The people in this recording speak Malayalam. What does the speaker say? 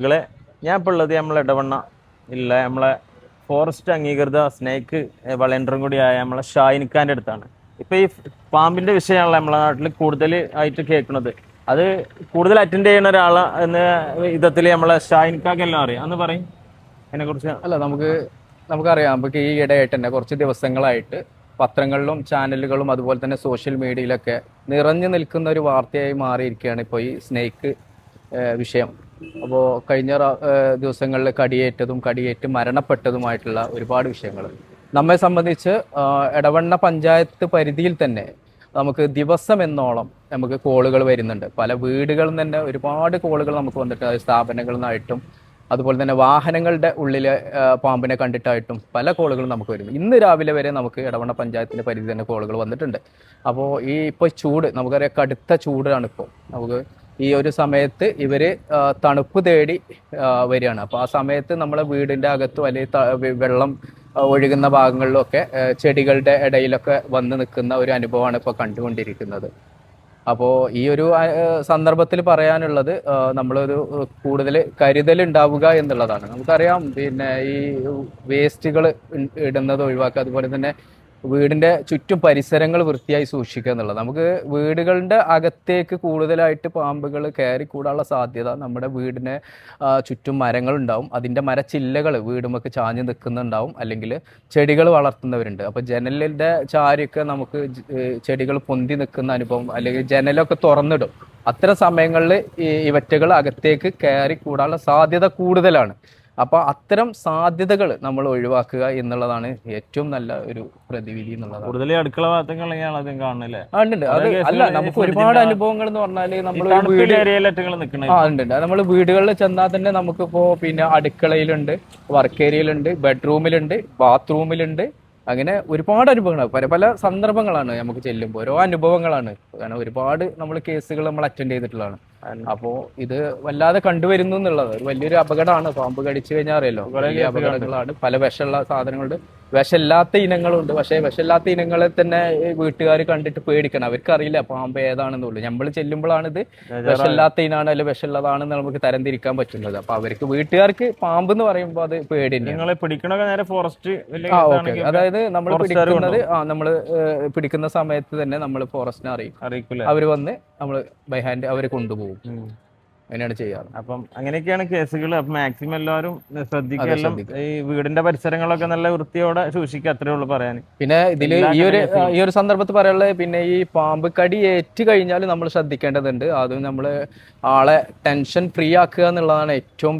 നിങ്ങളെ ഞാൻ ഇപ്പോൾ ഉള്ളത് നമ്മളെ ഇടവണ്ണ ഇല്ല നമ്മളെ ഫോറസ്റ്റ് അംഗീകൃത സ്നേക്ക് വളണ്ടറും കൂടിയായ നമ്മളെ ഷായിനിക്കാൻ്റെ അടുത്താണ്. ഇപ്പൊ ഈ പാമ്പിന്റെ വിഷയമാണല്ലോ നമ്മളെ നാട്ടിൽ കൂടുതൽ ആയിട്ട് കേൾക്കുന്നത്. അത് കൂടുതൽ അറ്റൻഡ് ചെയ്യുന്ന ഒരാളെ എന്ന വിധത്തിൽ നമ്മളെ ഷായിനിക്കാക്ക് എല്ലാം അറിയാം. അന്ന് പറയും അതിനെ കുറിച്ച്. അല്ല നമുക്കറിയാം. നമുക്ക് ഈ ഇടയായിട്ട് തന്നെ കുറച്ച് ദിവസങ്ങളായിട്ട് പത്രങ്ങളിലും ചാനലുകളും അതുപോലെ തന്നെ സോഷ്യൽ മീഡിയയിലൊക്കെ നിറഞ്ഞു നിൽക്കുന്ന ഒരു വാർത്തയായി മാറിയിരിക്കുകയാണ് ഇപ്പോൾ ഈ സ്നേക്ക് വിഷയം. അപ്പോൾ കഴിഞ്ഞ ദിവസങ്ങളിൽ കടിയേറ്റ് മരണപ്പെട്ടതുമായിട്ടുള്ള ഒരുപാട് വിഷയങ്ങൾ നമ്മെ സംബന്ധിച്ച് എടവണ്ണ പഞ്ചായത്ത് പരിധിയിൽ തന്നെ നമുക്ക് ദിവസം എന്നോളം നമുക്ക് കോളുകൾ വരുന്നുണ്ട്. പല വീടുകളിൽ നിന്ന് തന്നെ ഒരുപാട് കോളുകൾ നമുക്ക് വന്നിട്ട്, സ്ഥാപനങ്ങളിൽ നിന്നായിട്ടും അതുപോലെ തന്നെ വാഹനങ്ങളുടെ ഉള്ളിലെ പാമ്പിനെ കണ്ടിട്ടായിട്ടും പല കോളുകളും നമുക്ക് വരുന്നു. ഇന്ന് രാവിലെ വരെ നമുക്ക് എടവണ്ണ പഞ്ചായത്തിൻ്റെ പരിധി തന്നെ കോളുകൾ വന്നിട്ടുണ്ട്. അപ്പോൾ ഇപ്പോൾ ചൂട് നമുക്കറിയാം, കടുത്ത ചൂടാണ്. ഇപ്പോൾ നമുക്ക് ഈ ഒരു സമയത്ത് ഇവർ തണുപ്പ് തേടി വരികയാണ്. അപ്പോൾ ആ സമയത്ത് നമ്മളെ വീടിൻ്റെ അകത്തും അല്ലെങ്കിൽ വെള്ളം ഒഴുകുന്ന ഭാഗങ്ങളിലൊക്കെ ചെടികളുടെ ഇടയിലൊക്കെ വന്ന് നിൽക്കുന്ന ഒരു അനുഭവമാണ് ഇപ്പോൾ കണ്ടുകൊണ്ടിരിക്കുന്നത്. അപ്പോൾ ഈ ഒരു സന്ദർഭത്തിൽ പറയാനുള്ളത്, നമ്മളൊരു കൂടുതൽ കരുതൽ ഉണ്ടാവുക എന്നുള്ളതാണ്. നമുക്കറിയാം, പിന്നെ ഈ വേസ്റ്റുകൾ ഇടുന്നത് ഒഴിവാക്കുക, അതുപോലെ തന്നെ വീടിൻ്റെ ചുറ്റും പരിസരങ്ങൾ വൃത്തിയായി സൂക്ഷിക്കുക എന്നുള്ളത്. നമുക്ക് വീടുകളുടെ അകത്തേക്ക് കൂടുതലായിട്ട് പാമ്പുകൾ കയറി കൂടാനുള്ള സാധ്യത, നമ്മുടെ വീടിന് ചുറ്റും മരങ്ങളുണ്ടാവും, അതിൻ്റെ മരച്ചില്ലകൾ വീടുമൊക്കെ ചാഞ്ഞ് നിൽക്കുന്നുണ്ടാവും, അല്ലെങ്കിൽ ചെടികൾ വളർത്തുന്നവരുണ്ട്. അപ്പോൾ ജനലിൻ്റെ ചാരിയൊക്കെ നമുക്ക് ചെടികൾ പൊന്തി നിൽക്കുന്ന അനുഭവം, അല്ലെങ്കിൽ ജനലൊക്കെ തുറന്നിടും. അത്തരം സമയങ്ങളിൽ ഈ ഇവറ്റകൾ അകത്തേക്ക് കയറി കൂടാനുള്ള സാധ്യത കൂടുതലാണ്. അപ്പോൾ അത്തരം സാധ്യതകൾ നമ്മൾ ഒഴിവാക്കുക എന്നുള്ളതാണ് ഏറ്റവും നല്ല ഒരു പ്രതിവിധി എന്നുള്ളത്. കൂടുതൽ അടുക്കള ഭാഗത്തൊക്കെയാണ് അതും കാണുന്നില്ലേ? ഉണ്ട്. അത് അല്ല, നമുക്ക് ഒരുപാട് അനുഭവങ്ങൾ എന്ന് പറഞ്ഞാൽ നമ്മൾ ഉണ്ട്. നമ്മൾ വീടുകളിൽ ചെന്നാൽ തന്നെ നമുക്കിപ്പോ പിന്നെ അടുക്കളയിലുണ്ട്, വർക്ക് ഏരിയയിലുണ്ട്, ബെഡ്റൂമിലുണ്ട്, ബാത്റൂമിലുണ്ട്. അങ്ങനെ ഒരുപാട് അനുഭവങ്ങളാണ്. പല പല സന്ദർഭങ്ങളാണ് നമുക്ക് ചെല്ലുമ്പോൾ ഓരോ അനുഭവങ്ങളാണ്. കാരണം ഒരുപാട് നമ്മൾ കേസുകൾ നമ്മൾ അറ്റൻഡ് ചെയ്തിട്ടുള്ളതാണ്. അപ്പോൾ ഇത് വല്ലാതെ കണ്ടുവരുന്നു എന്നുള്ളത് ഒരു വലിയൊരു അപകടമാണ്. പാമ്പ് കടിച്ചു കഴിഞ്ഞാൽ അറിയാലോ, വലിയ അപകടങ്ങളാണ്. പല വിഷമുള്ള സാധനങ്ങളുണ്ട്, വിഷമില്ലാത്ത ഇനങ്ങളുണ്ട്. പക്ഷേ വിഷമില്ലാത്ത ഇനങ്ങളെ തന്നെ വീട്ടുകാർ കണ്ടിട്ട് പേടിക്കണം. അവർക്കറിയില്ല പാമ്പ് ഏതാണെന്നുള്ളൂ. നമ്മൾ ചെല്ലുമ്പോഴാണ് ഇത് വിഷമില്ലാത്ത ഇനാണ് അല്ലെങ്കിൽ വിഷമുള്ളതാണെന്ന് നമുക്ക് തരംതിരിക്കാൻ പറ്റുന്നത്. അപ്പൊ അവർക്ക്, വീട്ടുകാർക്ക് പാമ്പ് എന്ന് പറയുമ്പോൾ അത് പേടി. നിങ്ങളെ പിടിക്കണ നേരെ ഫോറസ്റ്റ്. അതായത് നമ്മൾ പിടിക്കുന്ന സമയത്ത് തന്നെ നമ്മൾ ഫോറസ്റ്റിനെ അറിയിക്കും. അവർ വന്ന് നമ്മൾ ബൈ ഹാൻഡ് അവരെ കൊണ്ടുപോകും. അങ്ങനെയാണ് ചെയ്യാറ്. അപ്പം അങ്ങനെയൊക്കെയാണ് കേസുകൾ. അപ്പം മാക്സിമം എല്ലാവരും ശ്രദ്ധിക്കുക. എല്ലാം ഈ വീടിന്റെ പരിസരങ്ങളൊക്കെ നല്ല വൃത്തിയോടെ സൂക്ഷിക്കുക, അത്രേ ഉള്ളൂ പറയാൻ. പിന്നെ ഇതിൽ ഈ ഒരു സന്ദർഭത്തിൽ പറയാനുള്ളത്, പിന്നെ ഈ പാമ്പ് കടി ഏറ്റ് കഴിഞ്ഞാൽ നമ്മൾ ശ്രദ്ധിക്കേണ്ടതുണ്ട്. അതും നമ്മൾ ആളെ ടെൻഷൻ ഫ്രീ ആക്കുക എന്നുള്ളതാണ് ഏറ്റവും